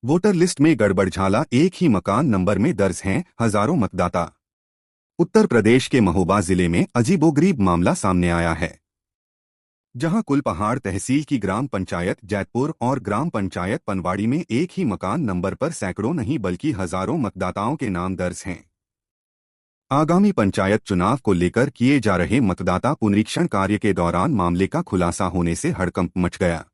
Voter list में गड़बड़झाला, एक ही मकान नंबर में दर्ज हैं हजारों मतदाता। उत्तर प्रदेश के महोबा जिले में अजीबोगरीब मामला सामने आया है, जहां कुलपहाड़ तहसील की ग्राम पंचायत जैतपुर और ग्राम पंचायत पनवाड़ी में एक ही मकान नंबर पर सैकड़ों नहीं बल्कि हजारों मतदाताओं के नाम दर्ज हैं। आगामी पंचायत चुनाव को लेकर किए जा रहे मतदाता पुनरीक्षण कार्य के दौरान मामले का खुलासा होने से हड़कंप मच गया।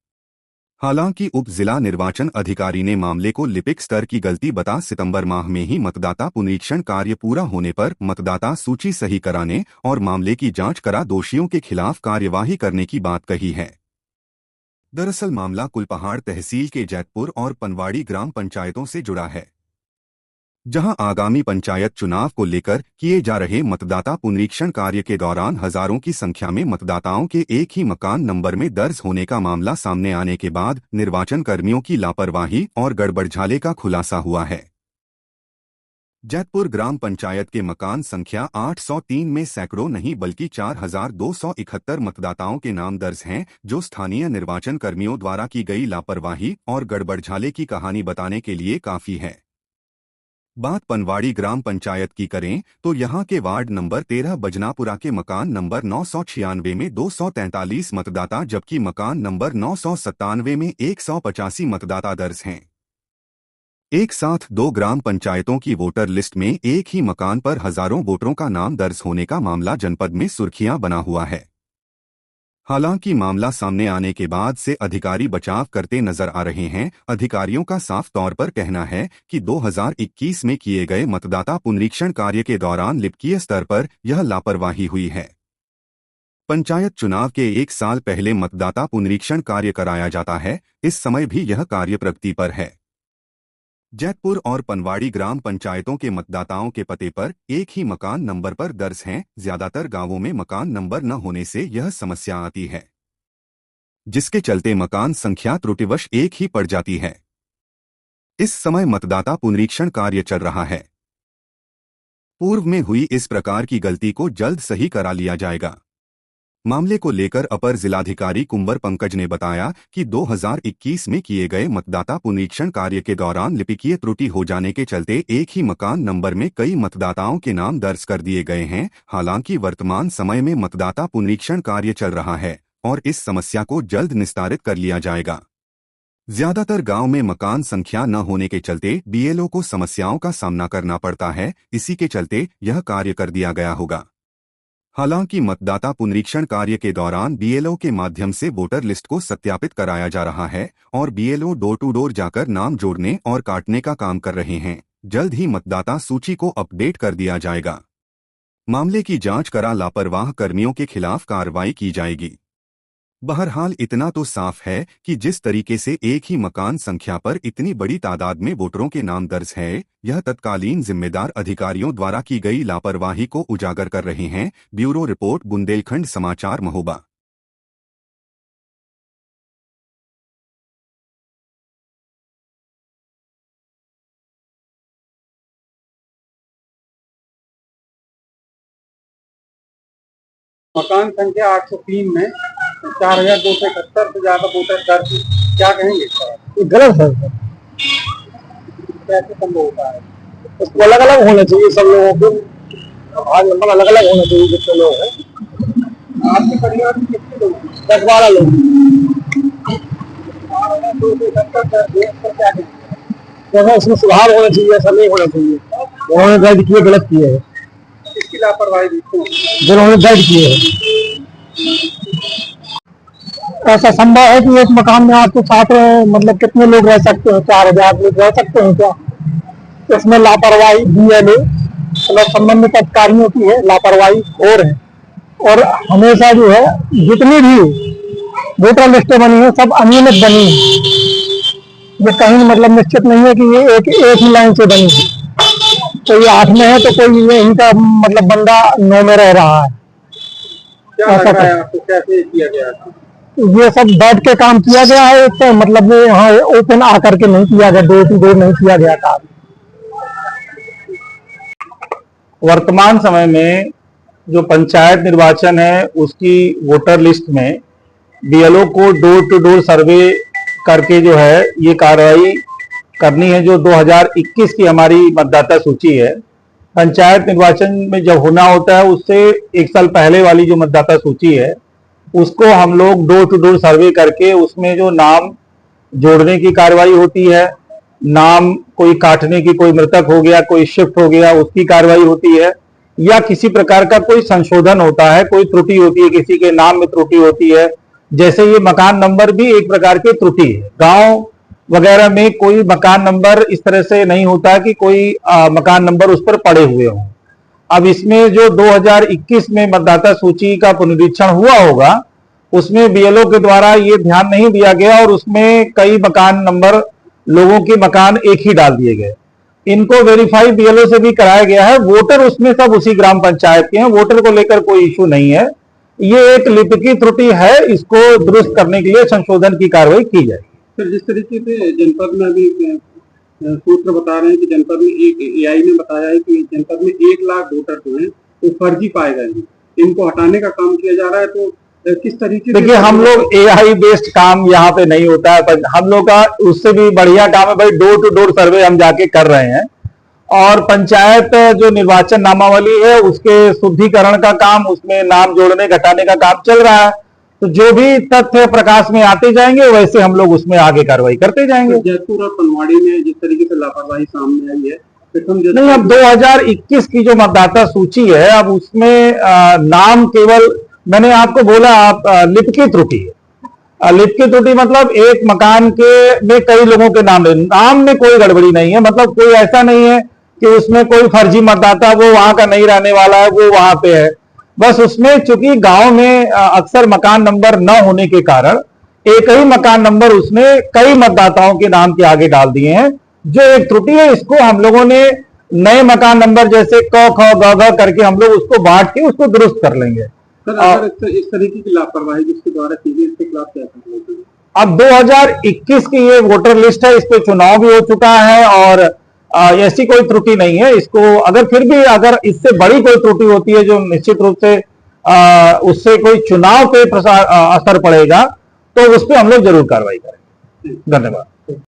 हालांकि उप जिला निर्वाचन अधिकारी ने मामले को लिपिक स्तर की गलती बता सितंबर माह में ही मतदाता पुनरीक्षण कार्य पूरा होने पर मतदाता सूची सही कराने और मामले की जांच करा दोषियों के खिलाफ कार्यवाही करने की बात कही है। दरअसल मामला कुलपहाड़ तहसील के जैतपुर और पनवाड़ी ग्राम पंचायतों से जुड़ा है, जहां आगामी पंचायत चुनाव को लेकर किए जा रहे मतदाता पुनरीक्षण कार्य के दौरान हजारों की संख्या में मतदाताओं के एक ही मकान नंबर में दर्ज होने का मामला सामने आने के बाद निर्वाचन कर्मियों की लापरवाही और गड़बड़झाले का खुलासा हुआ है। जैतपुर ग्राम पंचायत के मकान संख्या 803 में सैकड़ों नहीं बल्कि 4271 मतदाताओं के नाम दर्ज हैं, जो स्थानीय निर्वाचन कर्मियों द्वारा की गई लापरवाही और गड़बड़झाले की कहानी बताने के लिए काफी है। बात पनवाड़ी ग्राम पंचायत की करें तो यहां के वार्ड नंबर 13 बजनापुरा के मकान नंबर 996 में 243 मतदाता जबकि मकान नंबर 997 में 185 मतदाता दर्ज हैं। एक साथ दो ग्राम पंचायतों की वोटर लिस्ट में एक ही मकान पर हजारों वोटरों का नाम दर्ज होने का मामला जनपद में सुर्खियां बना हुआ है। हालांकि मामला सामने आने के बाद से अधिकारी बचाव करते नजर आ रहे हैं। अधिकारियों का साफ तौर पर कहना है कि 2021 में किए गए मतदाता पुनरीक्षण कार्य के दौरान लिपिकीय स्तर पर यह लापरवाही हुई है। पंचायत चुनाव के एक साल पहले मतदाता पुनरीक्षण कार्य कराया जाता है, इस समय भी यह कार्य प्रगति पर है। जैतपुर और पनवाड़ी ग्राम पंचायतों के मतदाताओं के पते पर एक ही मकान नंबर पर दर्ज हैं। ज्यादातर गांवों में मकान नंबर न होने से यह समस्या आती है, जिसके चलते मकान संख्या त्रुटिवश एक ही पड़ जाती है। इस समय मतदाता पुनरीक्षण कार्य चल रहा है। पूर्व में हुई इस प्रकार की गलती को जल्द सही करा लिया जाएगा। मामले को लेकर अपर जिलाधिकारी कुंवर पंकज ने बताया कि 2021 में किए गए मतदाता पुनरीक्षण कार्य के दौरान लिपिकीय त्रुटि हो जाने के चलते एक ही मकान नंबर में कई मतदाताओं के नाम दर्ज कर दिए गए हैं। हालांकि वर्तमान समय में मतदाता पुनरीक्षण कार्य चल रहा है और इस समस्या को जल्द निस्तारित कर लिया जाएगा। ज्यादातर गांव में मकान संख्या न होने के चलते बीएलओ को समस्याओं का सामना करना पड़ता है, इसी के चलते यह कार्य कर दिया गया होगा। हालांकि मतदाता पुनरीक्षण कार्य के दौरान बीएलओ के माध्यम से वोटर लिस्ट को सत्यापित कराया जा रहा है और बीएलओ डोर टू डोर जाकर नाम जोड़ने और काटने का काम कर रहे हैं। जल्द ही मतदाता सूची को अपडेट कर दिया जाएगा। मामले की जांच करा लापरवाह कर्मियों के खिलाफ कार्रवाई की जाएगी। बहरहाल इतना तो साफ है कि जिस तरीके से एक ही मकान संख्या पर इतनी बड़ी तादाद में वोटरों के नाम दर्ज है, यह तत्कालीन जिम्मेदार अधिकारियों द्वारा की गई लापरवाही को उजागर कर रहे हैं। ब्यूरो रिपोर्ट, बुंदेलखंड समाचार, महोबा। मकान संख्या 803 में 4271 से ज्यादा वोटर दर्ज, क्या कहेंगे? ये गलत है सर। कैसे संभव होता है? उसको अलग अलग होना चाहिए सब लोगों को, आधार नंबर अलग अलग होना चाहिए जितने लोग हैं। आपके परिवार में कितने लोग? 10-12 लोग। 4271 उसमें सुधार होना चाहिए, ऐसा नहीं होना चाहिए। उन्होंने दर्ज किए, गलत किए है। इसकी लापरवाही जिन्होंने दर्ज किए है। ऐसा संभव है कि एक मकान में आपके साथ मतलब कितने लोग रह सकते हैं? 4000 लोग रह सकते हैं क्या? इसमें लापरवाही बीएलओ मतलब संबंधित अधिकारियों की है, लापरवाही हो रही है। और हमेशा जो है जितनी भी वोटर लिस्टें बनी है सब अनियमित बनी है। ये कहीं मतलब निश्चित नहीं है कि ये एक ही लाइन से बनी है। कोई 8 में है तो कोई ये इनका मतलब बंदा 9 में रह रहा है। क्या लग रहा है आपको, कैसे किया गया है? ये सब बैठ के काम किया गया है, तो मतलब वो यहाँ ओपन आकर के नहीं किया गया, डोर टू डोर नहीं किया गया था। वर्तमान समय में जो पंचायत निर्वाचन है उसकी वोटर लिस्ट में बीएलओ को डोर टू डोर सर्वे करके जो है ये कार्रवाई करनी है। जो 2021 की हमारी मतदाता सूची है, पंचायत निर्वाचन में जब होना होता है उससे एक साल पहले वाली जो मतदाता सूची है उसको हम लोग डोर टू डोर सर्वे करके उसमें जो नाम जोड़ने की कार्रवाई होती है, नाम कोई काटने की, कोई मृतक हो गया, कोई शिफ्ट हो गया, उसकी कार्रवाई होती है, या किसी प्रकार का कोई संशोधन होता है, कोई त्रुटि होती है, किसी के नाम में त्रुटि होती है। जैसे ये मकान नंबर भी एक प्रकार की त्रुटि है। गांव वगैरह में कोई मकान नंबर इस तरह से नहीं होता कि कोई मकान नंबर उस पर पड़े हुए हों। अब इसमें जो 2021 में मतदाता सूची का पुनरीक्षण हुआ होगा उसमें बीएलओ के द्वारा ये ध्यान नहीं दिया गया और उसमें कई मकान नंबर लोगों के मकान एक ही डाल दिए गए। इनको वेरीफाई बीएलओ से भी कराया गया है। वोटर उसमें सब उसी ग्राम पंचायत के हैं, वोटर को लेकर कोई इशू नहीं है। ये एक लिपिकी त्रुटि है, इसको दुरुस्त करने के लिए संशोधन की कार्रवाई की जाएगी। सर, जिस तरीके से जनपद में अभी सूत्र बता रहे हैं कि जनपद में एक एआई ने बताया है कि जनपद में 1 लाख वोटर जो हैं वो फर्जी पाए गए हैं, इनको हटाने का काम किया जा रहा है, तो किस तरीके से? देखिए, हम लोग एआई बेस्ड काम यहाँ पे नहीं होता है, पर हम लोग का उससे भी बढ़िया काम है भाई, डोर टू डोर सर्वे हम जाके कर रहे हैं और पंचायत जो निर्वाचन नामावली है उसके शुद्धिकरण का काम, उसमें नाम जोड़ने घटाने का काम चल रहा है। तो जो भी तथ्य प्रकाश में आते जाएंगे वैसे हम लोग उसमें आगे कार्रवाई करते जाएंगे। जयपुर और पनवाड़ी में जिस तरीके से लापरवाही सामने आई है, नहीं, अब 2021 की जो मतदाता सूची है अब उसमें नाम केवल, मैंने आपको बोला, आप लिपिकी त्रुटि है। लिपिकी त्रुटि मतलब एक मकान के में कई लोगों के नाम में कोई गड़बड़ी नहीं है, मतलब कोई ऐसा नहीं है कि उसमें कोई फर्जी मतदाता वो वहां का नहीं रहने वाला है, वो वहां पे है। बस उसमें चूंकि गांव में अक्सर मकान नंबर न होने के कारण एक ही मकान नंबर उसने कई मतदाताओं के नाम के आगे डाल दिए हैं, जो एक त्रुटि है। इसको हम लोगों ने नए मकान नंबर जैसे क ख ग घ करके हम लोग उसको बांट के उसको दुरुस्त कर लेंगे। सर, अगर इस तरीके की लापरवाही जिसके द्वारा की गई, इसके खिलाफ क्या करना है? अब 2021 की ये वोटर लिस्ट है, इस पे चुनाव भी हो चुका है और ऐसी कोई त्रुटि नहीं है। इसको अगर फिर भी अगर इससे बड़ी कोई त्रुटि होती है जो निश्चित रूप से उससे कोई चुनाव पे असर पड़ेगा तो उस पर हम लोग जरूर कार्रवाई करेंगे। धन्यवाद।